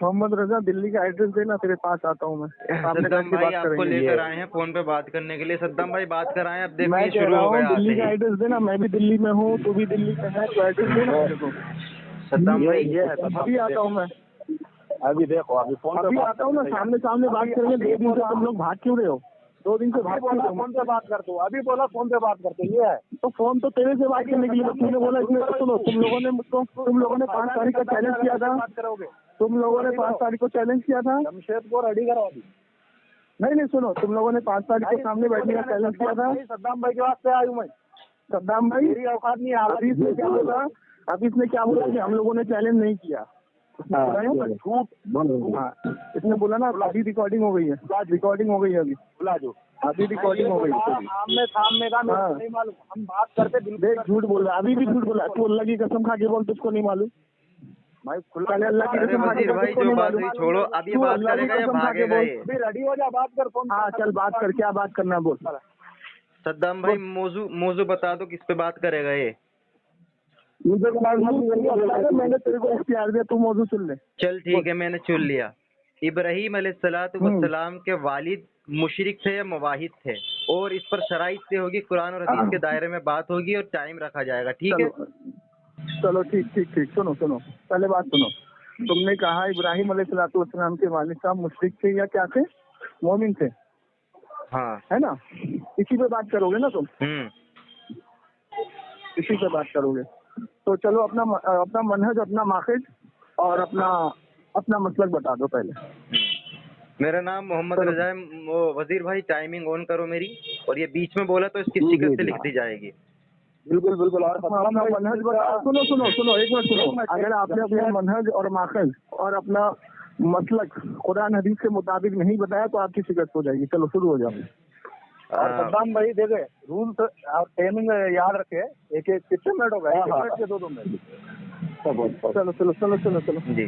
मोहम्मद रजा, दिल्ली का एड्रेस देना, तेरे पास आता हूँ मैं। सद्दाम भाई आपको लेकर आए हैं फोन पे बात करने के लिए। सद्दाम भाई बात कराएं। अब देखो मैं ये कह शुरू रहा हो हूँ गया। दिल्ली का एड्रेस देना, मैं भी दिल्ली में हूँ, तू भी दिल्ली में है, तो एड्रेस देना मेरे को। सद्दाम भाई ये है, अभी आता हूँ मैं, अभी देखो, अभी फोन अभी आता हूँ ना, सामने सामने बात करेंगे। 2 दिन से तुम लोग भाग क्यों रहे हो? 2 दिन से भाग क्यों रहे हो? फोन पे बात करते हो, अभी बोला फोन पे बात करते, ये है। तो फोन तो तेरे से बात करने के लिए तूने बोला। इसमें सुनो, तुम लोगों ने 5 तारीख का चैलेंज किया था। बात करोगे, तुम लोगों ने 5 तारीख को चैलेंज किया था। जमशेद को रेडी करो अभी। नहीं सुनो, तुम लोगों ने 5 तारीख को सामने बैठने का चैलेंज किया था। सद्दाम भाई के वास्ते आयु मैं। सद्दाम भाई मेरी औकात नहीं है। अभी इसने क्या बोला? अभी इसने क्या बोला कि हम लोगों ने चैलेंज नहीं किया? झूठ। हाँ, इसने बोला ना, अभी रिकॉर्डिंग हो गई है, रिकॉर्डिंग हो गई है अभी। बुला जो, अभी रिकॉर्डिंग हो गई है। आमने सामने का मेरे को नहीं मालूम, हम बात करते। देख, झूठ बोल रहा है, अभी भी झूठ बोला। तू अल्लाह की कसम खा के बोल, तुझको नहीं मालूम भाई? पहले अल्लाह की अरे कसम खा के वजीर बोल, भाई तुझको जो नहीं बात मालूम। हुई छोड़ो, अब ये तू बात अल्लाह की करेगा या कसम खा के भागेगा बोल। ये? अभी रेडी हो जा, बात कर। फोन हाँ चल, बात कर, क्या बात करना है बोल। सद्दाम भाई मौजू बता दो, किस पे बात करेगा ये? मुझे मैंने तेरे को इख्तियार दिया, तू मौजूद चुन ले। चल ठीक है, मैंने चुन लिया। इब्राहिम अलैहिस्सलाम के वालिद मुशरिक थे या मुवाहिद थे, और इस पर शराइत से होगी, कुरान और हदीस के दायरे में बात होगी और टाइम रखा जाएगा। ठीक है, चलो ठीक। सुनो, पहले बात सुनो। तुमने कहा इब्राहिम अलैहिस्सलाम के वालिद साहब मुशरिक थे या क्या थे? मोमिन थे, हाँ है ना? इसी पे बात करोगे ना तुम? इसी पे बात करोगे तो चलो, अपना मनहज, अपना माखिज और अपना मसलक बता दो पहले। मेरा नाम मोहम्मद रजा है। वजीर भाई टाइमिंग ऑन करो मेरी, और ये बीच में बोला तो इसकी शिकत से लिख दी जाएगी। बिल्कुल। और अपना मनहज बता। सुनो, एक मिनट सुनो। अगर आपने अपना मनहज और माखिज और अपना मसलक कुरान हदीस के मुताबिक नहीं बताया तो आपकी शिकत हो जाएगी। चलो शुरू हो जाओ। और सद्दाम भाई देखे रूल टाइमिंग याद रखे। एक कितने मिनट हो गए? 2 मिनट। चलो जी।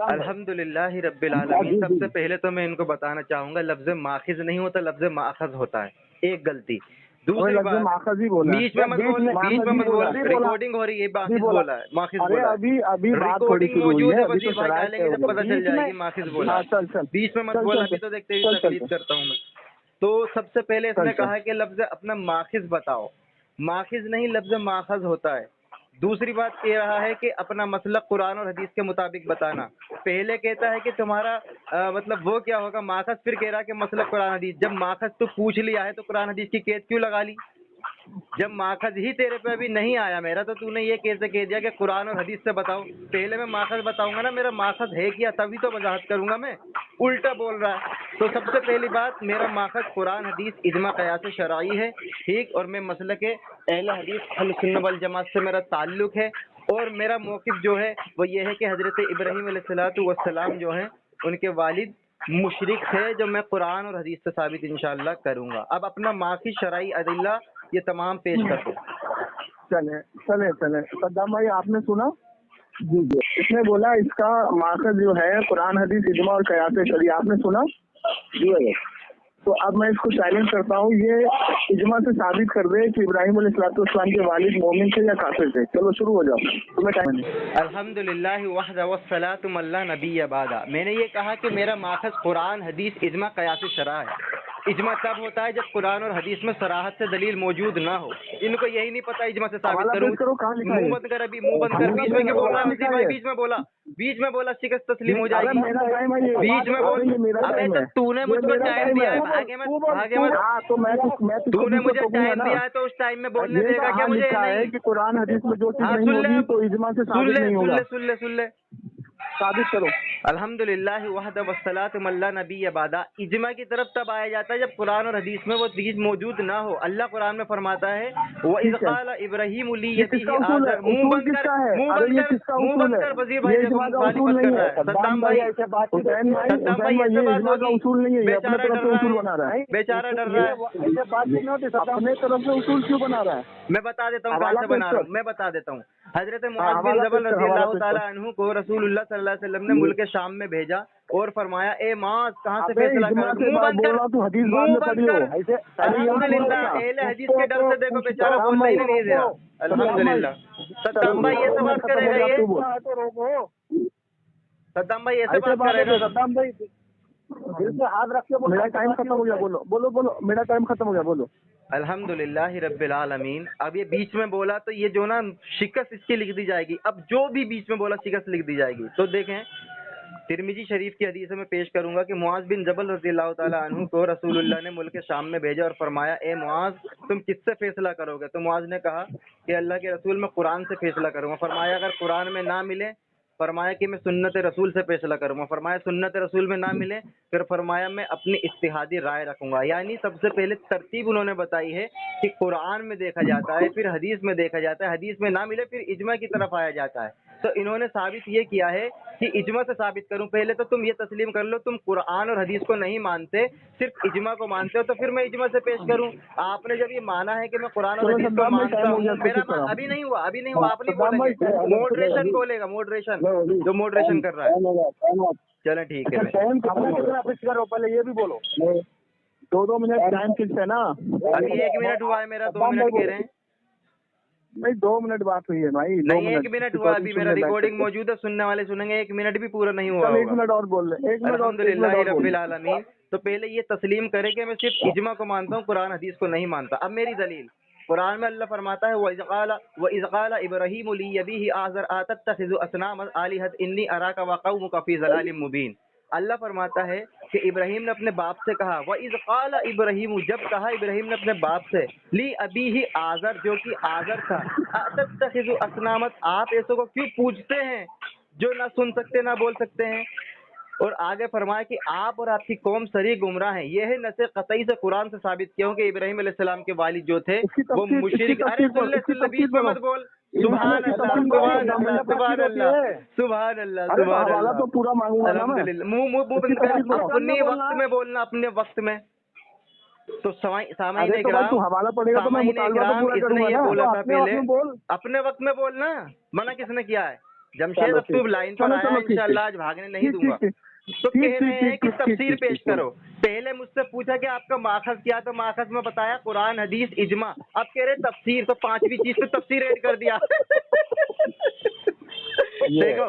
अल्हम्दुलिल्लाह रब्बिल आलमीन। सबसे पहले तो मैं इनको बताना चाहूंगा, लफ्ज माखिज नहीं होता, लफ्ज माखज होता है। एक गलती। दूसरी बात, माखज ही बोला, बीच में मत बोल, रिकॉर्डिंग हो रही है, माखिज बोला है, माखिज बोला है। अभी रिकॉर्डिंग मौजूद है, वजीर भाई डालेंगे जब पता चल जाएगी माखिज बोला। बीच में मत बोला, अभी तो देखते ही तकलीफ करता हूँ मैं। तो सबसे पहले इसने कहा कि लफ्ज अपना माखिज बताओ। माखिज नहीं, लफ्ज माखज होता है। दूसरी बात कह रहा है कि अपना मसलक कुरान और हदीस के मुताबिक बताना। पहले कहता है कि तुम्हारा मतलब वो क्या होगा, माखज, फिर कह रहा है कि मसलक कुरान हदीस। जब माखज तो पूछ लिया है तो कुरान हदीस की कैद क्यों लगा ली? जब माखज ही तेरे पे अभी नहीं आया मेरा, तो तूने ये कैसे कह दिया कि कुरान और हदीस से बताओ? पहले मैं माखज बताऊंगा ना, मेरा माखज है क्या, तभी तो वजाहत करूंगा मैं। उल्टा बोल रहा है। तो सबसे पहली बात, मेरा माखज कुरान हदीस इजमा क़यास शरई है, ठीक। और मैं मसलक अहले हदीस अहले सुन्नत वल जमात से मेरा ताल्लुक है। और मेरा मौक़िफ़ जो है वो ये है कि हज़रत इब्राहीम अलैहिस्सलाम जो है उनके वालिद मुशरिक थे, जो मैं कुरान और हदीस से साबित इंशाअल्लाह करूंगा। अब अपना माफ़ी शरई अदिल्ला ये तमाम पेश कर दो। चले। सद्दाम भाई आपने सुना? जी। इसने बोला इसका माखज जो है कुरान हदीस इजमा और क़यास शरई, आपने सुना? जी। तो अब मैं इसको चैलेंज करता हूँ, ये इजमा से साबित कर दे कि इब्राहिम अलैहिस्सलाम के वालिद मोमिन थे या काफिर थे। चलो शुरू हो जाओ, तुम्हें टाइम। अल्हम्दुलिल्लाह वहदा वस्सलातु अला नबी बादा। मैंने ये कहा कि मेरा माखज कुरान हदीस इजमा क़यास शरअ है। इजमा तब होता है जब कुरान और हदीस में सराहत से दलील मौजूद ना हो। इनको यही नहीं पता इजमा से साबित करूं। मुंह बंद कर, अभी मुंह बंद कर। बीच में क्या बोल रहा है वजीर भाई? बीच में बोला शिकस्त तस्लीम हो जाएगी। बीच में बोल। अबे तो तूने मुझको टाइम दिया है, भागे मत। तूने मुझे टाइम दिया है तो उस टाइम में बोलने देगा क्या मुझे? नहीं कि कुरान हदीस में जो चीज नहीं होगी तो इजमा से साबित नहीं होगा। सुन ले साबित करो। अल्हम्दुलिल्लाह वहदा वस्सलातु अला नबी बादा। इजमा की तरफ तब आया जाता है जब कुरान और हदीस में वो चीज मौजूद ना हो। अल्लाह कुरान में फरमाता है व इज़ क़ाल इब्राहीम लियबीहि आज़र। मुंह बंद कर वज़ीर भाई, देखो मुखालिफत कर रहा है सद्दाम भाई। ऐसे बात उसूल नहीं है, बेचारा डर रहा है। अपने तरफ से उसूल क्यों बना रहा है? मैं बता देता हूँ कहाँ से बना रहा हूँ। मैं बता देता हूँ। हजरत मुआज़ बिन जबल रज़ियल्लाहु ताला अन्हु को रसूलुल्लाह सल्लल्लाहु अलैहि वसल्लम ने मुल्क शाम में भेजा और फरमाया, ए मुआज़ कहाँ से फैसला कर? मुंह बंद कर। अल्हम्दुलिल्लाह अहले हदीस के डर से देखो बेचारा बोलने ही नहीं दे रहा। अल्हम्दुलिल्लाह। सद्दाम भाई ये तो बात करेगा ये। सद्दाम भाई ऐसे बात कर रहे हैं सद्दाम भाई, दिल से हाथ रख के बोलो। मेरा टाइम खत्म हो गया, बोलो बोलो बोलो, मेरा टाइम खत्म हो गया, बोलो। अल्हम्दुलिल्लाह रब्बिल आलमीन। अब ये बीच में बोला तो ये जो ना शिकस्त इसकी लिख दी जाएगी, अब जो भी बीच में बोला शिकस्त लिख दी जाएगी। तो देखें, तिरमिजी शरीफ की हदीस में पेश करूंगा कि मुआज बिन जबल रज़ियल्लाहु ताला अन्हु को रसूलुल्लाह ने मुल्क शाम में भेजा और फरमाया, ए मुआज तुम किससे फैसला करोगे? तो मुआज ने कहा कि अल्लाह के रसूल मैं कुरान से फैसला करूंगा। फरमाया अगर कुरान में ना मिले, फरमाया कि मैं सुन्नत रसूल से फैसला करूंगा। फरमाया सुन्नत रसूल में ना मिले, फिर फरमाया मैं अपनी इज्तिहादी राय रखूंगा। यानी सबसे पहले तरतीब उन्होंने बताई है कि कुरान में देखा जाता है, फिर हदीस में देखा जाता है, हदीस में ना मिले फिर इजमा की तरफ आया जाता है। तो इन्होंने साबित ये किया है कि इजमा से साबित करूं। पहले तो तुम ये तस्लीम कर लो तुम कुरान और हदीस को नहीं मानते, सिर्फ इजमा को मानते हो, तो फिर मैं इजमा से पेश करूं। आपने जब ये माना है कि मैं कुरान और हदीस को मानता हूं, मेरा अभी नहीं हुआ आप नहीं बोलेंगे, मॉडरेशन बोलेगा, मॉडरेशन जो मॉडरेशन कर रहा है। चलो ठीक है, पहले ये भी बोलो। 2 मिनट टाइम फिक्स है ना? अभी 1 मिनट हुआ है मेरा, 2 मिनट कह रहे हैं। भाई 2 मिनट बात हुई है भाई, नहीं 1 मिनट हुआ, अभी मेरा रिकॉर्डिंग मौजूद है, सुनने वाले सुनेंगे। 1 मिनट भी पूरा नहीं हुआ। 1 मिनट और बोल ले, 1 मिनट और। अल्हम्दुलिल्लाह रब्बिल आलमीन। तो पहले ये तस्लीम करे कि मैं सिर्फ इजमा को मानता हूँ, कुरान हदीस को नहीं मानता। अब मेरी दलील, कुरान में अल्लाह फरमाता है व इज़ क़ाला इब्राहीम लिअबीही आज़र अतत्तखिज़ु असनामन आलिहत इन्नी अराका व क़ौमुका फ़ी ज़लालिम मुबीन। अल्लाह फरमाता है कि इब्राहिम ने अपने बाप से कहा, व इज़ क़ाला इब्राहीम, जब कहा इब्राहिम ने अपने बाप से, ली अबीही आज़र, जो कि आज़र था, अतत्तखिज़ु असनामत, आप ऐसों को क्यों पूजते हैं जो ना सुन सकते ना बोल सकते हैं। और आगे फरमाया कि आप और आपकी कौम सरी गुमराह हैं। यह है नसे कतई से कुरान से साबित किया हूं कि इब्राहिम अलैहिस्सलाम के वालिद जो थे वो मुशरिक। अरे सुन ले बीच में मत बोल। सुभान अल्लाह सुभान अल्लाह सुभान अल्लाह सुभान अल्लाह सुभान अल्लाह। तो पूरा मांगूंगा ना मैं। मुंह बंद कर, अपने वक्त में बोलना, अपने वक्त में। तो सामाईन तो हवाला पड़ेगा तो मैं मुतालबा तो पूरा करूंगा ना। बोला था पहले बोल, अपने वक्त में बोलना, मना किसने किया है? जमशेद अब्दुल लाइन पर आया, इंशाल्लाह आज भागने नहीं दूंगा। तो कह रहे हैं कि तफसीर पेश करो। पहले मुझसे पूछा कि आपका माखज क्या, तो माखज में बताया कुरान हदीस इजमा। अब कह रहे तफसीर, तो 5वीं चीज पे तफसीर ऐड कर दिया। देखो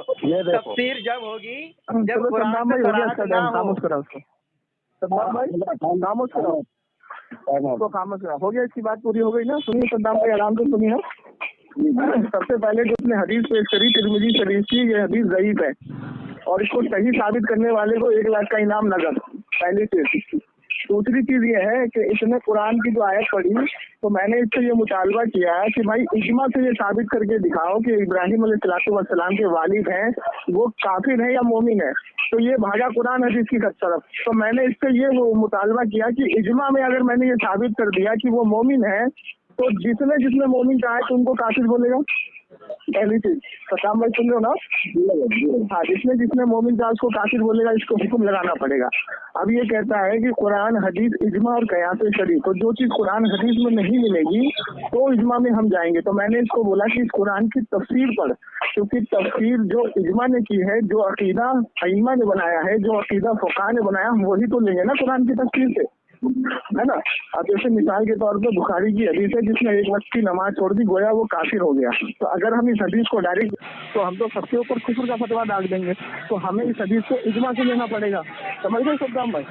तफसीर जब होगी जब कुरान में सराहत ना हो। हो गया, इसकी बात पूरी हो गई ना। सुनिए सद्दाम भाई, आराम से सुनिए। सबसे पहले जो उसने हदीस पेश करी तिरमिजी शरीफ की, ये हदीस ज़ईफ है और इसको सही साबित करने वाले को 1 लाख का इनाम नगद, पहली चीज। दूसरी चीज ये है कि इसने कुरान की जो आयत पढ़ी तो मैंने इससे ये मुतालबा किया है कि भाई इजमा से ये साबित करके दिखाओ कि इब्राहिम अलैहिस्सलाम के वालिद हैं वो काफिर है या मोमिन है। तो ये भागा कुरान हदीस की तरफ। तो मैंने इससे ये मुतालबा किया कि इजमा में अगर मैंने ये साबित कर दिया कि वो मोमिन है तो जिसने मोमिन कहा है तो उनको काफिर बोलेगा। पहली चीज सद्दाम भाई सुन रहे हो ना? हाँ, जिसने मोमिन कहा उसको काफिर बोलेगा, इसको हुक्म लगाना पड़ेगा। अब ये कहता है कि कुरान हदीस इजमा और कयास शरीफ, तो जो चीज कुरान हदीस में नहीं मिलेगी तो इजमा में हम जाएंगे। तो मैंने इसको बोला कि इस कुरान की तफसीर पढ़, क्योंकि तफसीर जो इजमा ने की है, जो अकीदा अइम्मा ने बनाया है, जो अकीदा फुक़हा ने बनाया, हम वही तो लेंगे ना कुरान की तफसीर से, है ना। अब जैसे मिसाल के तौर पे बुखारी की हदीस है, जिसने 1 वक्त की नमाज छोड़ दी गोया वो काफिर हो गया। तो अगर हम इस हदीस को डायरेक्ट, तो हम तो सबके ऊपर कुफ्र का फतवा डाल देंगे। तो हमें इस हदीस को इजमा से लेना पड़ेगा, समझ गए सद्दाम भाई?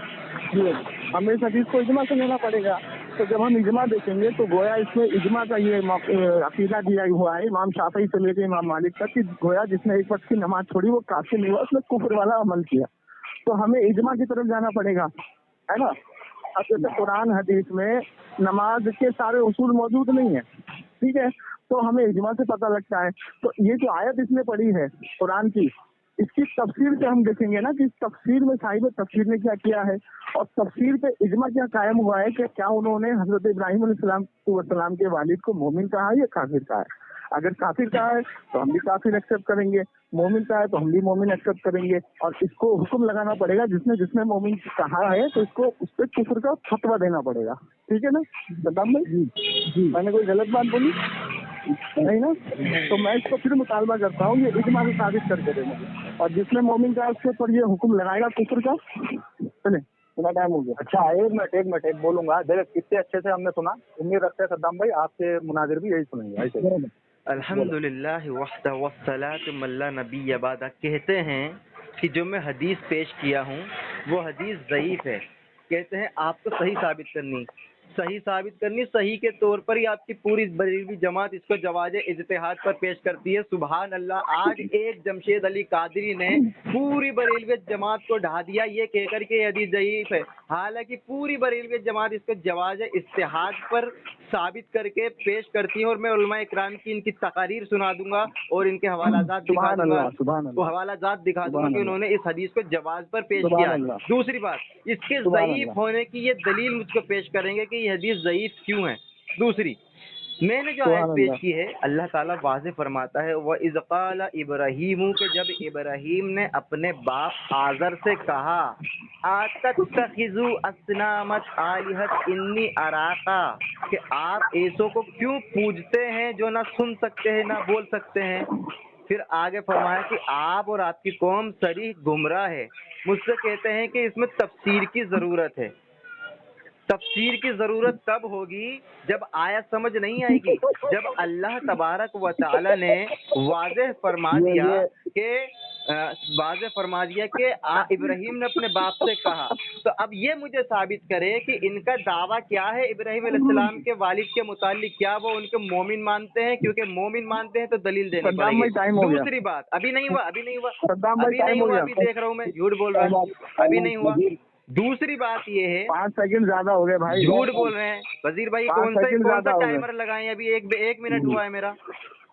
हमें इस हदीस को इजमा से लेना पड़ेगा। तो जब हम इजमा देखेंगे तो गोया इसमें इजमा का ये अकीदा दिया हुआ है इमाम शाफी से लेकर इमाम मालिक तक कि गोया जिसने 1 वक्त की नमाज छोड़ी वो काफिर नहीं हुआ, उसने कुफ्र वाला अमल किया। तो हमें इजमा की तरफ जाना पड़ेगा, है ना। अब जैसे कुरान हदीस में नमाज के सारे उसूल मौजूद नहीं है, ठीक है, तो हमें इजमा से पता लगता है। तो ये जो आयत इसने पढ़ी है कुरान की, इसकी तफसीर से हम देखेंगे ना कि इस तफसीर में साहिब तफसीर ने क्या किया है और तफसीर पे इजमा क्या कायम हुआ है कि क्या उन्होंने हजरत इब्राहिम अलैहिस्सलाम के वालिद को मोमिन कहा है या काफिर कहा है। अगर काफिर कहा है तो हम भी काफिर एक्सेप्ट करेंगे, मोमिन कहा है तो हम भी मोमिन एक्सेप्ट करेंगे। और इसको हुक्म लगाना पड़ेगा, जिसने मोमिन कहा है तो इसको उस पर कुफ्र का फतवा देना पड़ेगा, ठीक है ना सद्दाम भाई? जी मैंने कोई गलत बात बोली नहीं ना? तो मैं इसको फिर मुतालबा करता हूँ ये इजमा से साबित करके देना, और जिसने मोमिन कहा उसके ऊपर ये हुक्म लगाएगा कुफ्र का। चले इतना टाइम हो गया। अच्छा, एक मिनट बोलूंगा। देखो कितने अच्छे से हमने सुना, उम्मीद रखते हैं सद्दाम भाई आपके मुनाजिर भी यही सुनेंगे ऐसे। अल्हम्दुलिल्लाह वहदा वस्सलातु मल्ला नबी बादा। कहते हैं کہ جو میں حدیث پیش کیا ہوں وہ حدیث ضعیف ہے، کہتے ہیں آپ کو صحیح ثابت کرنی، صحیح کے طور پر ہی آپ کی پوری بریلوی جماعت اس کو جواز اجتہاد پر پیش کرتی ہے۔ سبحان اللہ، آج ایک جمشید علی قادری نے پوری بریلوی جماعت کو ڈھا دیا یہ کہہ کر کے یہ حدیث ضعیف ہے، حالانکہ پوری بریلوی جماعت اس کو جواز اجتہاد پر ثابت کر کے پیش کرتی ہے، اور میں علماء اکرام کی ان کی تقاریر سنا دوں گا اور ان کے حوالہ جات دکھا دوں گا، وہ حوالہ جات دکھا دوں گا کہ انہوں نے اس حدیث کو جواز پر پیش کیا ہے۔ دوسری بات، اس کے ضعیف ہونے کی یہ دلیل مجھ کو پیش کریں گے کہ یہ حدیث ضعیف کیوں ہے۔ دوسری، میں نے جو آیت پیش کی ہے، اللہ تعالیٰ واضح فرماتا ہے وَإِذْ قَالَ إِبْرَاهِيمُ کہ جب ابراہیم نے اپنے باپ آزر سے کہا أَتَتَّخِذُ أَصْنَامًا آلِهَةً إِنِّي أَرَاكَ کہ آپ ایسوں کو کیوں پوجتے ہیں جو نہ سن سکتے ہیں نہ بول سکتے ہیں۔ پھر آگے فرمایا کہ آپ اور آپ کی قوم صریح گمراہ ہے۔ مجھ سے کہتے ہیں کہ اس میں تفسیر کی ضرورت ہے۔ تفسیر کی ضرورت تب ہوگی جب آیت سمجھ نہیں آئے گی، جب اللہ تبارک و تعالی نے واضح فرما دیا کہ ابراہیم نے اپنے باپ سے کہا، تو اب یہ مجھے ثابت کرے کہ ان کا دعویٰ کیا ہے ابراہیم علیہ السلام کے والد کے متعلق، کیا وہ ان کو مومن مانتے ہیں؟ کیونکہ مومن مانتے ہیں تو دلیل دینی پڑے گی۔ دوسری بات، ابھی نہیں ہوا، ابھی دیکھ رہا ہوں میں، جھوٹ بول رہا ہوں، ابھی نہیں ہوا۔ دوسری بات یہ ہے، 5 سیکنڈ زیادہ ہو گئے بھائی، جھوٹ بول رہے ہیں وزیر بھائی، کون سا ٹائمر لگائیں؟ ابھی ایک منٹ ہوا ہے میرا۔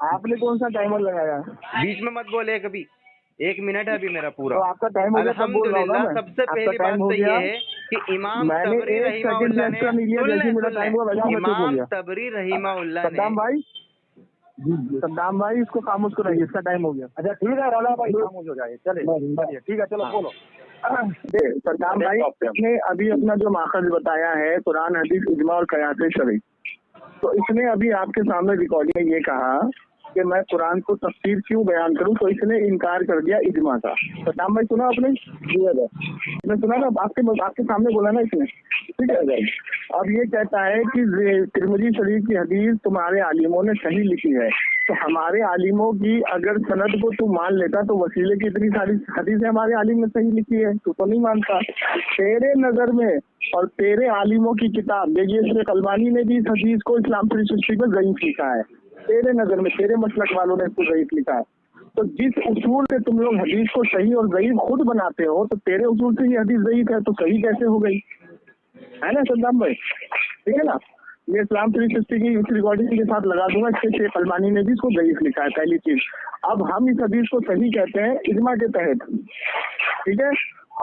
آپ نے کون سا ٹائمر لگایا؟ بیچ میں مت بولے کبھی، 1 منٹ ہے ابھی میرا پورا۔ تو آپ کا ٹائم ہو گیا، الحمدللہ سب سے پہلی بات تو یہ ہے کہ امام طبری رحمہ اللہ نے صدام بھائی اس کو خاموش کرائیے، اس کا ٹائم ہو گیا۔ اچھا ٹھیک ہے، رالا بھائی خاموش ہو جائے، چلے ٹھیک ہے، چلو بولو۔ صدام بھائی نے ابھی اپنا جو ماخذ بتایا ہے قرآن حدیث اجماع اور قیاس شرعی، تو اس نے ابھی آپ کے سامنے ریکارڈنگ میں یہ کہا کہ میں قرآن کو تفسیر کیوں بیان کروں، تو اس نے انکار کر دیا اجماع کا۔ صدام بھائی سنا آپ نے؟ میں سنا نا، آپ کے سامنے بولا نا اس نے، ٹھیک ہے۔ اب یہ کہتا ہے کہ ترمذی شریف کی حدیث تمہارے عالموں نے صحیح لکھی ہے، تو ہمارے عالموں کی اگر سند کو تو مان لیتا تو وسیلے کی اتنی ساری حدیثیں ہمارے عالم نے صحیح لکھی ہے، تو نہیں مانتا۔ تیرے نظر میں اور تیرے عالموں کی کتاب یہ البانی نے بھی اس حدیث کو اسلام 360 میں ضعیف لکھا ہے، تیرے نظر میں تیرے مسلک والوں نے اس کو ضعیف لکھا ہے۔ تو جس اصول سے تم لوگ حدیث کو صحیح اور ضعیف خود بناتے ہو، تو تیرے اصول سے یہ حدیث ضعیف ہے تو صحیح کیسے ہو گئی؟ ہے نا صدام بھائی؟ ٹھیک ہے نا، یہ اسلام 360 کی اس ریکارڈنگ کے ساتھ لگا دوں گا، اس کے شیخ البانی نے بھی اس کو ضعیف لکھا ہے، پہلی چیز۔ اب ہم اس حدیث کو صحیح کہتے ہیں اجماع کے تحت، ٹھیک ہے،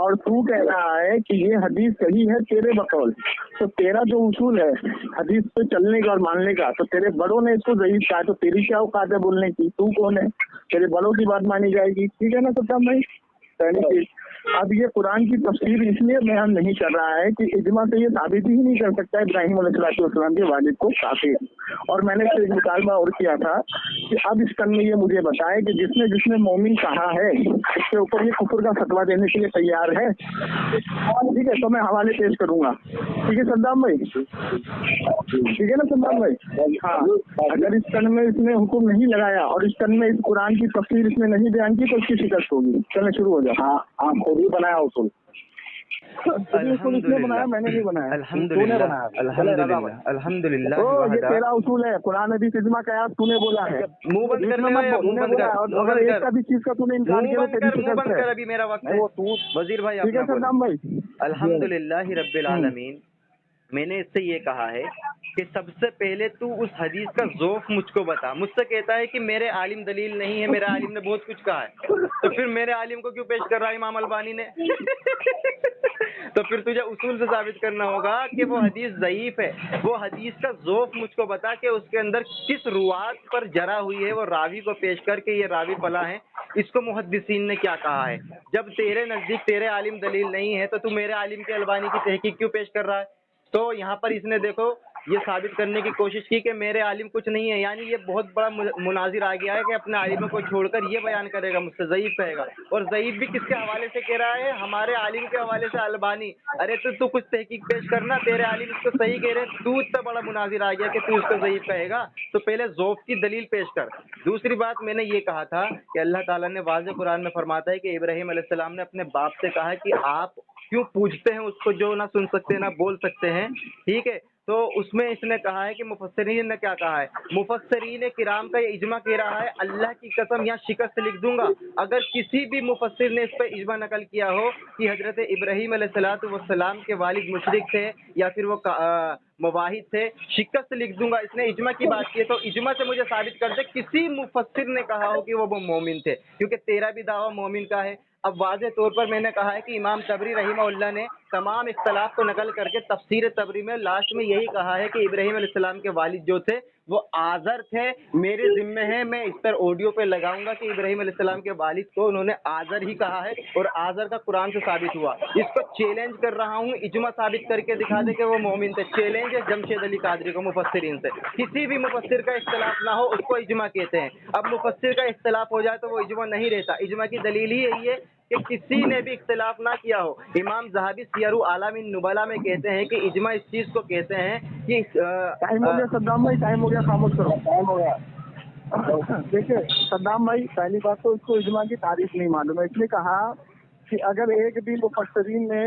اور تو کہہ رہا ہے کہ یہ حدیث صحیح ہے تیرے بقول، تو تیرا جو اصول ہے حدیث پہ چلنے کا اور ماننے کا، تو تیرے بڑوں نے اس کو ضعیف کہا، تو تیری کیا اوقات ہے بولنے کی؟ تو کون ہے؟ تیرے بڑوں کی بات مانی جائے گی، ٹھیک ہے نا صدام بھائی؟ پہلی چیز۔ اب یہ قرآن کی تفسیر اس لیے بیان نہیں کر رہا ہے کہ اجماع سے یہ ثابت ہی نہیں کر سکتا ابراہیم علیہ السلام کے والد کو کافر، اور میں نے اس سے ایک مطالبہ اور کیا تھا کہ اب اس ٹرم میں یہ مجھے بتائے کہ جس نے مومن کہا ہے اس کے اوپر یہ کفر کا فتویٰ دینے کے لیے تیار ہے؟ ٹھیک ہے، تو میں حوالے پیش کروں گا، ٹھیک ہے صدام بھائی؟ ٹھیک ہے نا صدام بھائی؟ ہاں، اگر اس ٹرم میں اس نے حکم نہیں لگایا اور اس ٹرم میں اس قرآن کی تفسیر اس نے نہیں بیان کی تو اس کی شکست ہوگی۔ چلیں شروع ہو جائے۔ ہاں، آپ خود ہی بنایا اصول، الحمدللہ یہ تیرا اصول ہے، قرآن حدیث اجماع قیاس تو نے بولا ہے، منہ بند کر، اگر ایک کا بھی چیز کا تو نے انکار کیا تو تیری شکست ہے۔ ابھی میرا وقت ہے، وزیر بھائی ٹھیک ہے صدام بھائی؟ الحمدللہ رب العالمین۔ میں نے اس سے یہ کہا ہے کہ سب سے پہلے تو اس حدیث کا ذوق مجھ کو بتا۔ مجھ سے کہتا ہے کہ میرے عالم دلیل نہیں ہے، میرے عالم نے بہت کچھ کہا ہے، تو پھر میرے عالم کو کیوں پیش کر رہا ہے امام البانی نے؟ تو پھر تجھے اصول سے ثابت کرنا ہوگا کہ وہ حدیث ضعیف ہے۔ وہ حدیث کا ذوق مجھ کو بتا کہ اس کے اندر کس روات پر جرا ہوئی ہے، وہ راوی کو پیش کر کے یہ راوی فلاں ہے، اس کو محدثین نے کیا کہا ہے۔ جب تیرے نزدیک تیرے عالم دلیل نہیں ہے تو میرے عالم کے البانی کی تحقیق کیوں پیش کر رہا ہے؟ تو یہاں پر اس نے دیکھو ये साबित करने की कोशिश की कि मेरे आलिम कुछ नहीं है, यानी ये बहुत बड़ा मुनाजिर आ गया है कि अपने आलिम को छोड़कर ये बयान करेगा मुझसे ज़ईफ कहेगा। और ज़ईफ भी किसके हवाले से कह रहा है? हमारे आलिम के हवाले से, अलबानी। अरे तो तू कुछ तहकीक पेश करना, तेरे आलिम इसको सही कह रहे हैं, तू इतना बड़ा मुनाजिर आ गया कि तू इसको ज़ईफ कहेगा, तो पहले ज़ौफ़ की दलील पेश कर। दूसरी बात, मैंने ये कहा था कि अल्लाह ताला ने वाज़ेह कुरान में फरमाता है कि इब्राहीम अलैहिस्सलाम ने अपने बाप से कहा कि आप क्यों पूछते हैं उसको जो ना सुन सकते ना बोल सकते हैं, ठीक है। तो उसमें इसने कहा है कि मुफस्सिरीन ने क्या कहा है, मुफस्सिरीन किराम का ये इजमा कह रहा है, अल्लाह की कसम यहाँ शिकस्त लिख दूंगा अगर किसी भी मुफस्सिर ने इस पर इजमा नकल किया हो कि हजरत इब्राहीम अलैहिस्सलातु वस्सलाम के वालिद मुशरिक थे या फिर वो मुवाहिद थे, शिकस्त लिख दूंगा। इसने इजमा की बात की है, तो इजमा से मुझे साबित कर दे किसी मुफस्सिर ने कहा हो कि वो मोमिन थे, क्योंकि तेरा भी दावा मोमिन का है। अब वाज़े तौर पर मैंने कहा है कि इमाम तबरी रहीमहुल्लाह ने तमाम इख्तलाफ को नकल करके तफसीर तबरी में लास्ट में यही कहा है कि इब्राहीम अलैहिस्सलाम के वालिद जो थे वो आज़र थे। मेरे ज़िम्मे है, मैं इस पर ऑडियो पे लगाऊंगा कि इब्राहीम अलैहिस्सलाम के वालिद को उन्होंने आज़र ही कहा है और आज़र का कुरान से साबित हुआ। इसको चैलेंज कर रहा हूँ, इजमा साबित करके दिखा दे कि वो मोमिन थे। चैलेंज है जमशेद अली कादरी को मुफस्सिरीन से, किसी भी मुफस्सिर का इख्तलाफ ना हो उसको इजमा कहते हैं। अब मुफस्सिर का इख्तलाफ हो जाए तो वो इजमा नहीं रहता। इजमा की दलील ही यही है कि किसी ने भी इख्तिलाफ ना किया हो। इमाम ज़हाबी सियरु आलामिन नुबला में कहते हैं कि इजमा इस चीज़ को कहते हैं कि टाइम हो गया सद्दाम भाई, टाइम हो गया, खामोश करो, टाइम हो गया। देखिए सद्दाम भाई, पहली बात तो उसको इजमा की तारीफ नहीं मालूम है। इसने कहा कि अगर एक भी मुफस्सिरीन ने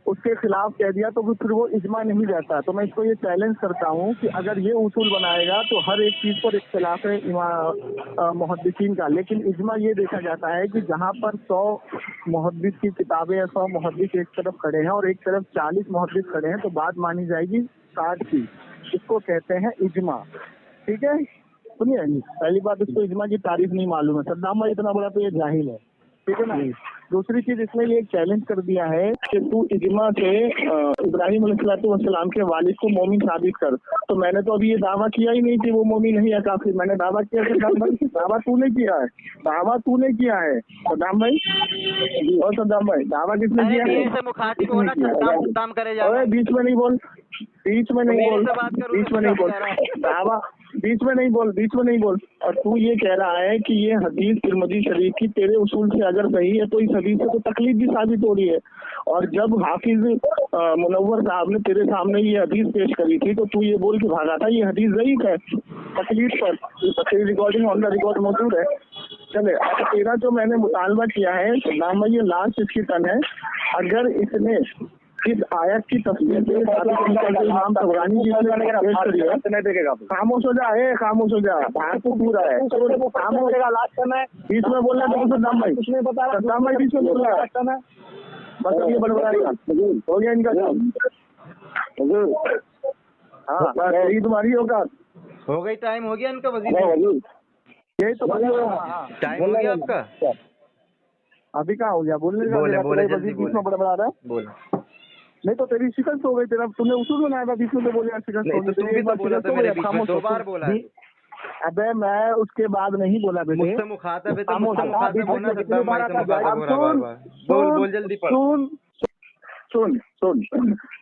उसके खिलाफ कह दिया तो फिर वो इजमा नहीं रहता। तो मैं इसको ये चैलेंज करता हूँ कि अगर ये उसूल बनाएगा तो हर एक चीज़ पर इख्तिलाफ है मुहद्दिसीन का, लेकिन इजमा ये देखा जाता है कि जहाँ पर 100 मुहद्दिस की किताबें या 100 मुहद्दिस एक तरफ खड़े हैं और एक तरफ 40 मुहद्दिस खड़े हैं तो बात मानी जाएगी 60 की। इसको कहते हैं इजमा, ठीक है। सुनिए, पहली बात, इसको इजमा की तारीफ नहीं मालूम है। सद्दाम भाई इतना बड़ा तो ये जाहिल है, ठीक है ना। दूसरी चीज, इसने ये चैलेंज कर दिया है कि तू इजमा से इब्राहीम अलैहिस्सलाम के वालिद को मोमिन साबित कर। तो मैंने तो अभी ये दावा किया ही नहीं कि वो मोमिन नहीं है काफिर। मैंने दावा किया सद्दाम भाई, दावा तूने किया है, दावा तूने किया है सद्दाम भाई। और सद्दाम भाई, दावा किसने किया है? बीच में नहीं बोल, बीच में नहीं बोल, बीच में नहीं बोल, दावा बीच में नहीं बोल, बीच में नहीं बोल। और तू ये कह रहा है कि ये हदीस तिरमिज़ी शरीफ की तेरे उसूल से अगर सही है तो इस हदीस से तो तकलीफ भी साबित हो रही है। और जब हाफिज मुनव्वर साहब ने तेरे सामने ये हदीस पेश करी थी तो तू ये बोल के भागा था ये हदीस ज़ईफ़ है तकलीफ पर। तेरी रिकॉर्डिंग ऑन द रिकॉर्ड मौजूद है। चले, अब तेरा जो मैंने मुतालबा किया है नाम ये लास्ट इसकी टर्न है। अगर इसने इस आयत की तफसीर से इमाम तबरानी जी ने खामोश हो जा, खामोश हो जा, बाहर तो पूरा है, खामोश है, बीच में बोलना तो सद्दाम भाई, सद्दाम भाई बीच में बोल रहा है, बस ये बड़बड़ाएगा, हो गया इनका काम। हाँ, यही तुम्हारी औकात हो गई, टाइम हो गया इनका वजीर, यही तो टाइम हो गया आपका। अभी कहाँ हो गया बोलने का? बोले जल्दी बोले, में बड़बड़ा रहा है, बोले। नहीं तो तेरी शिकस्त हो गई, तेरा तुमने उसूल बनाया था बीच में तो बोले शिकस्त हो गई, दो बार बोला। अबे मैं उसके बाद नहीं बोला बेटे, मुझसे मुखातब है तो मुझसे मुखातब होना, सद्दाम भाई से मुखातब होना बार-बार। बोल जल्दी पढ़। सुन,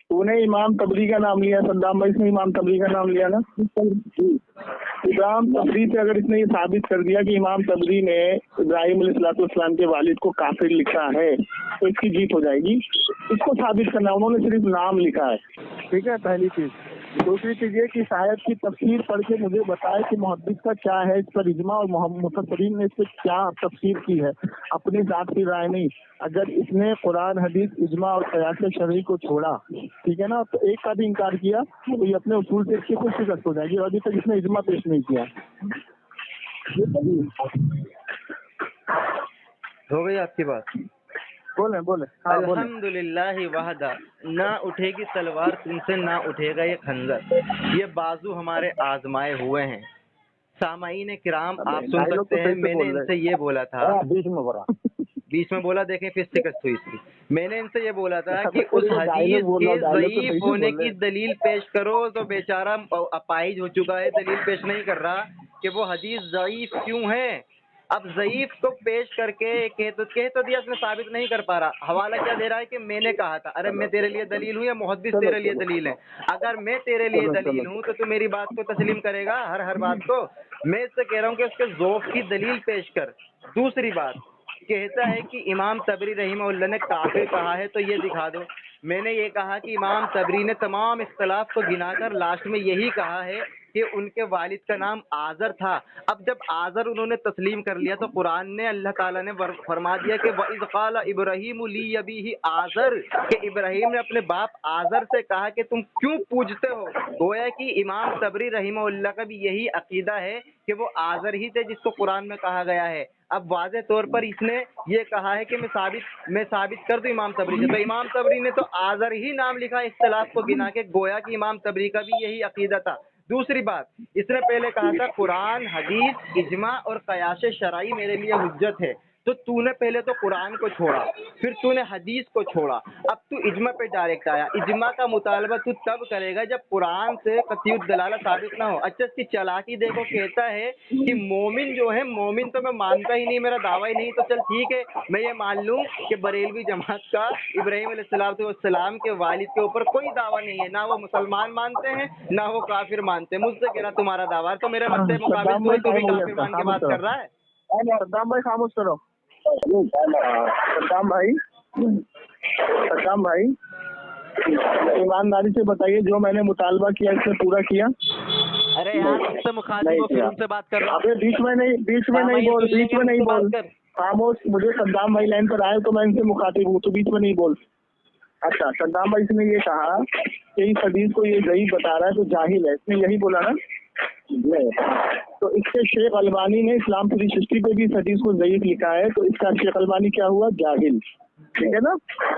तूने इमाम तबरी का नाम लिया, सद्दाम भाई से इमाम तबरी का नाम लिया ना। इमाम तबरी से अगर इसने ये साबित कर दिया कि इमाम तबरी ने इब्राहीम अलैहिस्सलाम के वालिद को काफिर लिखा है तो इसकी जीत हो जाएगी। इसको साबित करना, उन्होंने सिर्फ नाम लिखा है, ठीक है, पहली चीज। दूसरी चीज ये कि शायद की तफसीर पढ़ के मुझे बताए कि मुहद्दिस का क्या है इस पर इजमा और मुफस्सिरीन ने इस पर क्या तफसीर की है, अपनी जात की राय नहीं। अगर इसने कुरान हदीस इजमा और क़यास शरई को छोड़ा, ठीक है ना, तो एक का भी इनकार किया तो ये अपने उसूल से इसकी कुछ शिकस्त हो जाएगी। अभी तक इसने इजमा पेश नहीं किया। हो गई आपकी बात? बोले अल्हम्दुलिल्लाह वहदा, ना उठेगी तलवार तुमसे, ना उठेगा ये खंजर, ये बाजू हमारे आजमाए हुए हैं। सामाईन किराम, आप सुन सकते हैं, मैंने इनसे ये बोला था, बीच में बोला, देखें फिर शिकस्त हुई इसकी। मैंने इनसे ये बोला था कि उस हदीस के ज़ईफ़ होने की दलील पेश करो, तो बेचारा अपाहिज हो चुका है, दलील पेश नहीं कर रहा कि वो हदीस ज़ईफ़ क्यों है। अब ज़ईफ को पेश करके कह तो दिया, इसमें साबित नहीं कर पा रहा, हवाला क्या दे रहा है कि मैंने कहा था। अरे मैं तेरे लिए दलील हूँ या मुहद्दिस तेरे लिए दलील है? अगर मैं तेरे लिए दलील हूँ तो तू मेरी बात को तस्लीम करेगा, हर बात को? मैं इससे कह रहा हूँ कि उसके ज़ौफ़ की दलील पेश कर। दूसरी बात, कहता है कि इमाम तबरी रहीमहुल्लाह ने काफिर कहा है, तो ये दिखा दो। मैंने ये कहा कि इमाम तबरी ने तमाम इख्तलाफ को गिनाकर लास्ट में यही कहा है कि उनके वालिद का नाम आज़र था। अब जब आज़र उन्होंने तस्लीम कर लिया तो कुरान ने, अल्लाह ताला ने फरमा दिया कि वइज़ क़ाल इब्राहीम ली अबीही आज़र, कि इब्राहीम ने अपने बाप आज़र से कहा कि तुम क्यों पूजते हो। गोया कि इमाम तबरी रहीमहुल्लाह का भी यही अकीदा है कि वो आज़र ही थे जिसको कुरान में कहा गया है। अब वाज़े तौर पर इसने ये कहा है कि मैं साबित कर दूं इमाम तबरी से, तो इमाम तबरी ने तो आज़र ही नाम लिखा इख्तिलाफ को गिना के, गोया कि इमाम तबरी का भी यही अकीदा था। दूसरी बात, इसने पहले कहा था कुरान, हदीस, इजमा और कयास शरई मेरे लिए हुज्जत है। तो तूने पहले तो कुरान को छोड़ा, फिर तूने हदीस को छोड़ा, अब तू इजमा पे डायरेक्ट आया। इजमा का मुतालबा तू तब करेगा जब कुरान से कतीउद दलाला साबित ना हो। अच्छा, इसकी चालाकी देखो, कहता है कि मोमिन जो है, मोमिन तो मैं मानता ही नहीं, मेरा दावा ही नहीं। तो चल ठीक है, मैं ये मान लूँ कि बरेलवी जमात का इब्राहीम अलैहिस्सलाम के वालिद के ऊपर कोई दावा नहीं है, ना वो मुसलमान मानते हैं ना वो काफिर मानते हैं। मुझसे कह रहा तुम्हारा दावा, तो मेरे मसले मुकाबिल तू भी काफिर मान के बात कर रहा है। सद्दाम भाई खामोश करो। सद्दाम भाई ईमानदारी से बताइए, जो मैंने मुतालबा किया इसने पूरा किया? अरे यार, उससे मुखातिब हो, फिर उनसे बात कर रहा हूं। अबे बीच में नहीं बोल खामोश। मुझे सद्दाम भाई लाइन पर आए तो मैं इनसे मुखातिब हूँ, तो बीच में नहीं बोल। अच्छा, सद्दाम भाई ने ये कहा कि इस हदीस को ये ज़ईफ बता रहा है तो जाहिल है, इसने यही बोला ना? तो इसके शेख अलबानी ने इस्लाम 360 पे भी इस हदीस को ज़ईफ लिखा है, तो इसका शेख अलबानी क्या हुआ? जाहिल। ठीक है ना?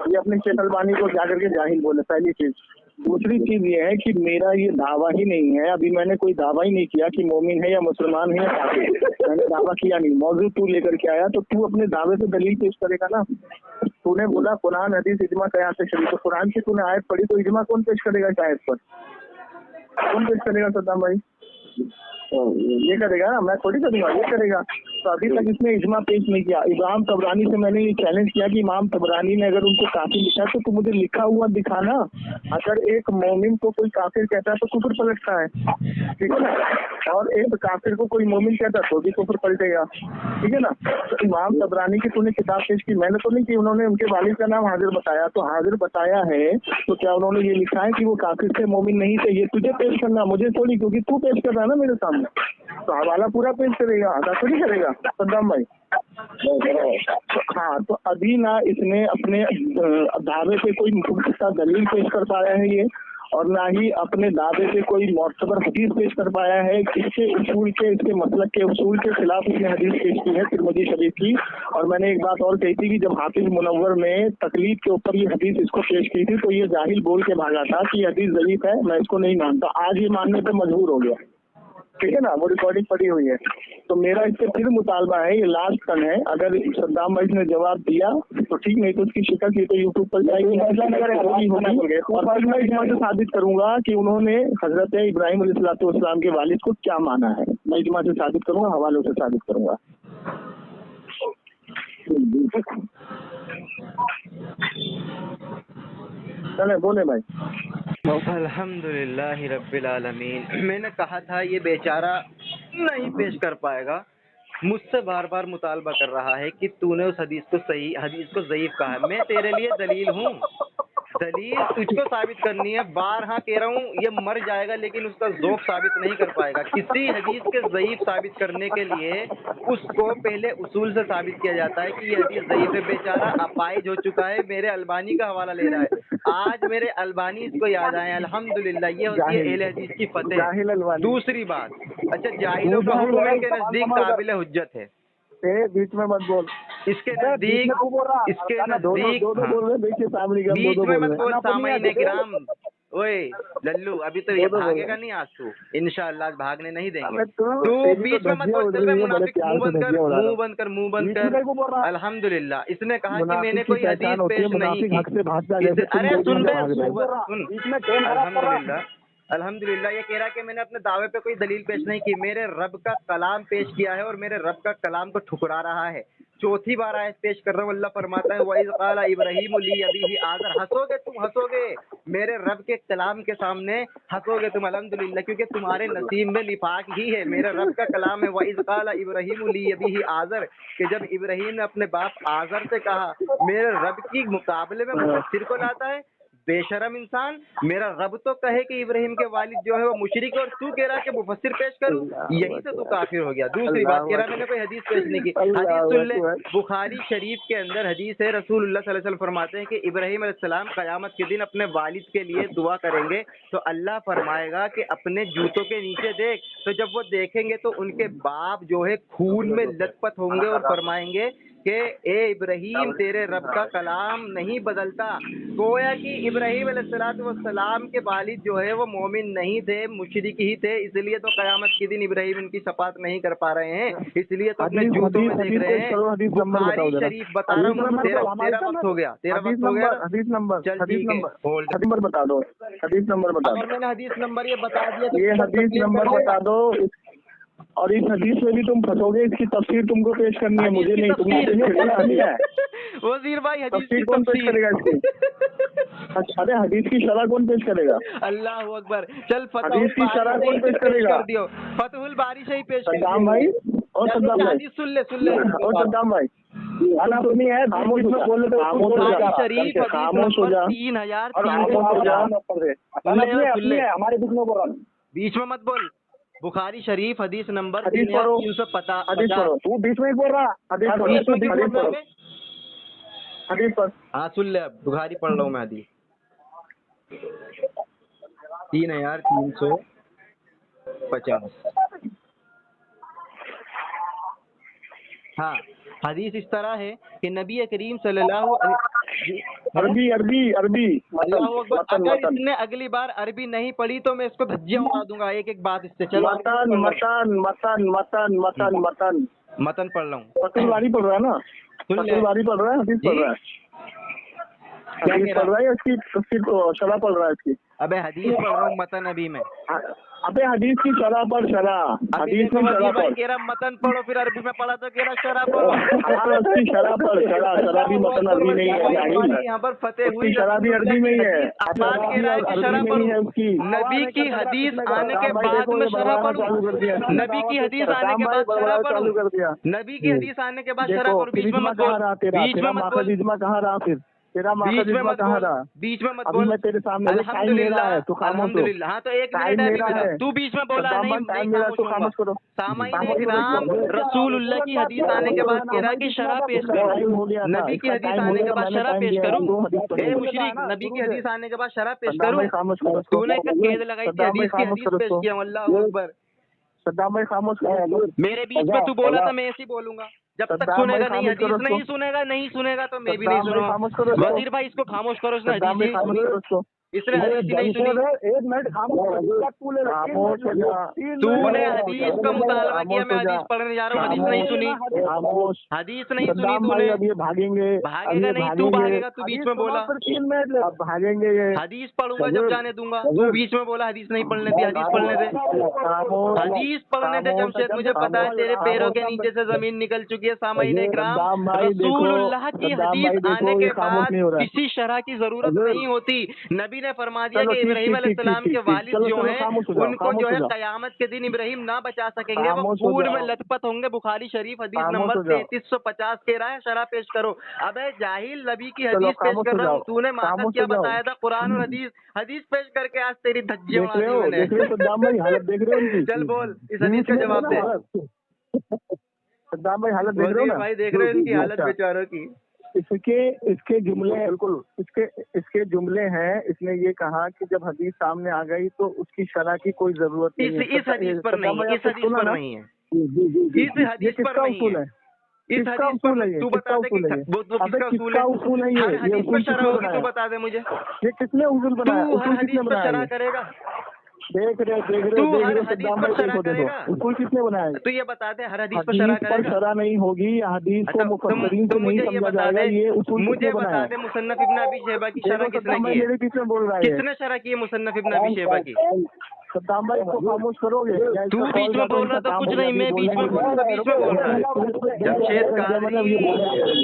ये अपने शेख अलबानी को जाकर के जाहिल बोले, पहली चीज। दूसरी चीज ये है कि मेरा ये दावा ही नहीं है, अभी मैंने कोई दावा ही नहीं किया कि मोमिन है या मुसलमान है या काफिर, मैंने दावा किया नहीं। मौजूद तू लेकर के आया तो तू अपने दावे पे दलील पेश करेगा ना। तूने बोला कुरान, हदीस, इजमा, कयास शरई, तो कुरान की तूने आयत पढ़ी, तो इजमा कौन पेश करेगा इस आयत पर? कौन पेश करेगा सद्दाम भाई? ये करेगा ना, मैं थोड़ी करूंगा, ये करेगा। तो अभी तक इसने इजमा पेश नहीं किया। इमाम तबरानी से मैंने ये चैलेंज किया कि इमाम तबरानी ने अगर उनको काफिर लिखा तो तू मुझे लिखा हुआ दिखाना। अगर एक मोमिन को कोई काफिर कहता है तो कुफर पलटता है, ठीक है ना? और एक काफिर को कोई मोमिन कहता है तो भी कुफर पलटेगा, ठीक है ना? तो इमाम तबरानी की तूने किताब पेश की, मैंने तो नहीं की। उन्होंने उनके वालिद का नाम हाजिर बताया, तो हाजिर बताया है तो क्या उन्होंने ये लिखा है कि वो काफिर से मोमिन नहीं थे? ये तुझे पेश करना, मुझे थोड़ी, क्योंकि तू पेश कर रहा है ना मेरे सामने, तो हवाला पूरा पेश करेगा, आधा थोड़ी करेगा सद्दाम भाई। हाँ, तो अभी ना इसने अपने दावे पे कोई पुख्ता दलील पेश कर पाया है ये, और ना ही अपने दावे पे कोई मोतबर हदीस पेश कर पाया है। इसके उसूल के, इसके मसलक के उसूल के खिलाफ इसने हदीस पेश की है तिरमिज़ी शरीफ की। और मैंने एक बात और कही थी कि जब हाफिज मुनव्वर ने तकलीद के ऊपर ये हदीस इसको पेश की थी तो ये जाहिल बोल के भागा था कि हदीस ज़ईफ है, मैं इसको नहीं मानता। आज ये मानने पर मजबूर हो गया, ठीक है ना? वो रिकॉर्डिंग पड़ी हुई है। तो मेरा इससे फिर मुतालबा है, ये लास्ट टर्न है, अगर सद्दाम भाई ने जवाब दिया तो ठीक, नहीं तो उसकी शिकत ये तो यूट्यूब पर जाएगी और फिर मैं इजमा से साबित करूंगा कि उन्होंने हजरत इब्राहीम अलैहिस्सलाम के वालिद को क्या माना है। मैं इजमा से साबित करूंगा, हवालों से साबित करूंगा। चले बोले भाई। अल्हम्दुलिल्लाह रब्बिल आलमीन। मैंने कहा था ये बेचारा नहीं पेश कर पाएगा, मुझसे बार बार मुतालबा कर रहा है कि तूने उस हदीस को ज़ईफ कहा है। मैं तेरे लिए दलील हूँ, दलील तुझको साबित करनी है। बार हाँ कह रहा हूँ, ये मर जाएगा लेकिन उसका ज़ौक़ साबित नहीं कर पाएगा। किसी हदीस के ज़ईफ साबित करने के लिए उसको पहले उसूल से साबित किया जाता है कि ये हदीस ज़ईफ है। बेचारा अपाइज हो चुका है, मेरे अलबानी का हवाला ले रहा है। आज मेरे अलबानी इसको याद आए, अल्हम्दुलिल्लाह। ये होती है अहले हदीस की फतेह। दूसरी बात, अच्छा, जाहिलों का हुक्म के नज़दीक काबिल हुज्जत है, बीच में मत बोल। इसके नजदीक बीच में मत बोल। सामईन किराम, ओए लल्लू, अभी तो ये भागेगा नहीं आज तू, इंशाअल्लाह भागने नहीं देंगे। तू बीच में मत बोल, चल मुनाफिक, मुंह बंद कर। अल्हम्दुलिल्लाह, इसने कहा कि मैंने कोई हदीस पेश नहीं की। अरे सुन, अल्हम्दुलिल्लाह अल्हम्दुलिल्लाह। ये कह रहा है कि मैंने अपने दावे पे कोई दलील पेश नहीं की, मेरे रब का कलाम पेश किया है और मेरे रब का कलाम को ठुकरा रहा है। चौथी बार आयत पेश कर रहा हूँ। अल्लाह फरमाता है वइज़ क़ाला इब्राहीम ली अबीही आज़र। हंसोगे तुम, हंसोगे मेरे रब के कलाम के सामने, हंसोगे तुम अल्हम्दुलिल्लाह, क्योंकि तुम्हारे नसीब में निफाक ही है। मेरे रब का कलाम है वइज़ क़ाला इब्राहीम ली अबीही आज़र, कि जब इब्राहीम ने अपने बाप आज़र से कहा, मेरे रब की मुकाबले में मुफस्सिर को लाता है। बेशरम इंसान, मेरा रब तो कहे कि इब्राहिम के वालिद जो है वो मुशरिक, और तू कह रहा है कि मुफस्सिर पेश करूं, यही से तू काफिर हो गया। दूसरी बात कह रहा मैंने कोई हदीस पेश नहीं की। हदीस सुन ले, बुखारी शरीफ के अंदर हदीस है, रसूलुल्लाह सल्लल्लाहु अलैहि वसल्लम फरमाते हैं कि इब्राहिम अलैहिस्सलाम क़यामत के दिन अपने वालिद के लिए दुआ करेंगे तो अल्लाह फरमाएगा कि अपने जूतों के नीचे देख। तो जब वो देखेंगे तो उनके बाप जो है खून में लथपथ होंगे और फरमाएंगे कि ए इब्राहिम, तेरे रब का कलाम नहीं बदलता। गोया कि इब्राहिम अलैहिस्सलाम के वालिद जो है वो मोमिन नहीं थे, मुशरिक ही थे, इसलिए तो क़यामत के दिन इब्राहिम इनकी शफाअत नहीं कर पा रहे हैं, इसलिए तो अपने जूतों में देख रहे हैं। बुखारी शरीफ बता रहा हूँ। तेरा वक्त हो गया, तेरा वक्त हो गया। हदीस नंबर, चल ठीक है, होल्ड। हदीस नंबर बता दो, हदीस नंबर बता दो। अगर मैंने हदीस नंबर ये बता दिया तो ये हदीस नंबर बता दो, और इस हदीस में भी तुम फंसोगे। इसकी तफसीर तुमको पेश करनी है, मुझे नहीं। तुमने नहीं है वजीर भाई, हदीस की कौन पेश करेगा इसकी? अच्छा, अरे हदीस की शरह कौन पेश करेगा? अल्लाह अकबर। चल हदीस की शरह कौन पेश करेगा? कर दियो, फतहुल बारी से ही पेश कर सद्दाम भाई, और सद्दाम भाई, हदीस सुन ले, सुन ले। और सद्दाम भाई, सुनी है, खामोश हो जा, शरीफ खामोश हो जा, 3300 हमारे बीच में बोल रहा, बीच में मत बोल। बुखारी शरीफ हदीस नंबर हदीस पढ़ो, 350। हदीस पढ़ो, तू बीच में बोल रहा, हदीस पढ़ो, हदीस पढ़। हाँ सुन ले, अब बुखारी पढ़ रहा हूँ मैं हदीस 3350। हाँ, हदीस इस तरह है कि नबी करीम सल्लल्लाहु अरबी अल्लाहु अकबर। अगर इसने अगली बार अरबी नहीं पढ़ी तो मैं इसको धज्जियां उड़ा दूंगा एक एक बात इससे। चलो मतन पढ़ रहा हूँ। फतुलबारी पढ़ रहा है ना, फतुलबारी पढ़ रहा है, हदीस पढ़ रहा है, हदीस पढ़ रहा है, इसकी तफसीर को शरह पढ़ रहा है इसकी। अबे हदीस पढ़ रहा हूँ मतन अभी मैं। अबे हदीस की शरह पढ़, शरह हदीस में शरह पढ़। कह रहा मतन पढ़ो, फिर अरबी में पढ़ा तो कह रहा शरह पढ़ो। उसकी शरह पढ़, शरह भी मतन अरबी नहीं है, यहाँ पर फतेह हुई, शरह भी अरबी में ही है। अब्बास कह रहा है कि शरह पढ़ो। नबी की हदीस आने के बाद में शरह पढ़ो, नबी की हदीस आने के बाद शरह पढ़ो, नबी की हदीस आने के बाद शरह पढ़ो। बीच में मत बोल, बीच में मत बोल, कहाँ रहा फिर तेरा बीच में मत बोल, बीच में मत बोल। मैं तेरे सामने अल्हम्दुलिल्लाह, अल्हम्दुलिल्लाह। हाँ तो एक मिनट है अभी, तू बीच में बोला नहीं, खामोश करो। सामाईन इकराम, रसूलुल्लाह की हदीस आने के बाद कह रहा कि शरह पेश करूं, नबी की हदीस आने के बाद शरह पेश करूं। ए मुशरिक, नबी की हदीस आने के बाद शरह पेश करूं? तूने कैद लगाई थी, हदीस की हदीस पेश किया। अल्लाह अकबर। सद्दाम भाई खामोश करो। मेरे बीच में तू बोला था, मैं ऐसे ही बोलूंगा। जब तक सुनेगा नहीं, हदीस नहीं सुनेगा तो मैं भी नहीं सुनूंगा। वजीर भाई इसको खामोश करो, इसने हदीस नहीं सुनी, इसने हदीस नहीं सुनी। एक मिनट तूने हदीस का मुतालबा किया, मैं हदीस पढ़ने जा रहा हूँ, हदीस नहीं सुनी, हदीस नहीं सुनी तूने। भागेंगे, भागेगा नहीं, तू भागेगा, तू बीच में बोला। भागेंगे, हदीस पढ़ूंगा जब जाने दूंगा, तू बीच में बोला हदीस नहीं पढ़ने दे, हदीस पढ़ने दे, हदीस पढ़ने दे जमशेद। मुझे पता है तेरे पैरों के नीचे से जमीन निकल चुकी है। सामाईन इकराम, रसूलुल्लाह की हदीस आने के बाद किसी शरह की जरूरत नहीं होती। नबी ने फरमा दिया कि इब्राहिम अलैहिस्सलाम के वालिद जो हैं उनको जो है कयामत के दिन इब्राहिम ना बचा सकेंगे, वो खून में लथपथ होंगे। बुखारी शरीफ हदीस नंबर 3350 कह रहा है शरह पेश करो। अबे जाहिल, नबी की हदीस पेश कर रहा हूँ, तूने माता क्या बताया था? कुरान और हदीस पेश करके आज तेरी धज्जियां उड़ा दी मैंने। चल बोल, इस हदीस का जवाब दे। सद्दाम भाई हालत देख रहे हो ना? भाई देख रहे हो इनकी हालत बेचारों की। इसके जुमले बिल्कुल इसके जुमले हैं। इसने ये कहा कि जब हदीस सामने आ गई तो उसकी शरह की कोई जरूरत नहीं है। इस हदीस पर नहीं है, इस हदीस पर नहीं है, इस हदीस पर नहीं है, इस हदीस पर तू बता दे कि वो किसका उसूल है? हर हदीस पर शरह होगी तो बता दे मुझे। ये किसने उसूल बनाया? तू हर हदीस पर शरह करेगा? देख रहे तू हर हदीस सद्दाम पर भाई शरह को देखो, करेगा? स्कूल किसने बनाया? तो ये बता दे, हर हदीस पर हदीस शरह पर करेगा? शरह नहीं होगी, हदीस को अच्छा, मुफस्सिरीन से नहीं मुझे ये समझा बता जाएगा, दे, ये उसूल मुझे किसने बता बनाया? दे मुसन्नफ इब्न अबी शैबा की शरह देखो किसने सद्दाम भाई की है? मेरे पीछे बोल रहा है। किसने शरह की है मुसन्नफ इब्न अबी शैबा की? सद्दाम भाई को खामोश करोगे? या तू इसका बीच कॉल में काटो, बोल रहा इनका तो काम कुछ हो गया, नहीं, अभी मैं बीच में बोलेंगे। बोलूँ तो बीच में बोल रहा है। जमशेद कादरी,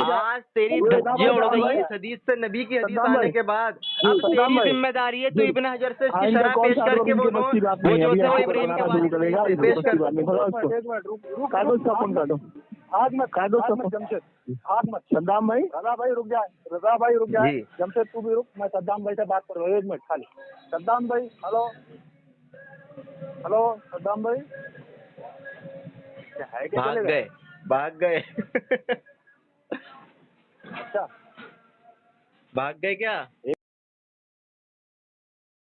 आज तेरी धज्जियां उड़ गई है इस हदीस से, नबी की हदीस सद्दाम आने भाई, के बाद। जी, अब सद्दाम तेरी भाई, जिम्मेदारी है, तू जी, इब्न हजर से हाँ, इसकी इनका शरह कॉल पेश काटो, करके इनके वो बस की बात वो नहीं है, जो अभी थे वो आपको इब्राहिम के बताना शुरू वारिस करेगा, नहीं थे, इनके पेश बस की कर। बात नहीं। थोड़ा उसको एक मिनट रुक काटो, उसका फोन काटो, आग मत काटो आग उसका मत फोन। जमशेद, आग मत। सद्दाम भाई, रजा भाई रुक जाए, रजा भाई रुक जाए, जी। जमशेद तू भी रुक, मैं सद्दाम भाई से बात कर रहा हूँ, 1 मिनट खाली। सद्दाम भाई, हेलो हेलो सद्दाम भाई, क्या है क्या? भाग चले गए, भाग गए। अच्छा भाग गए क्या?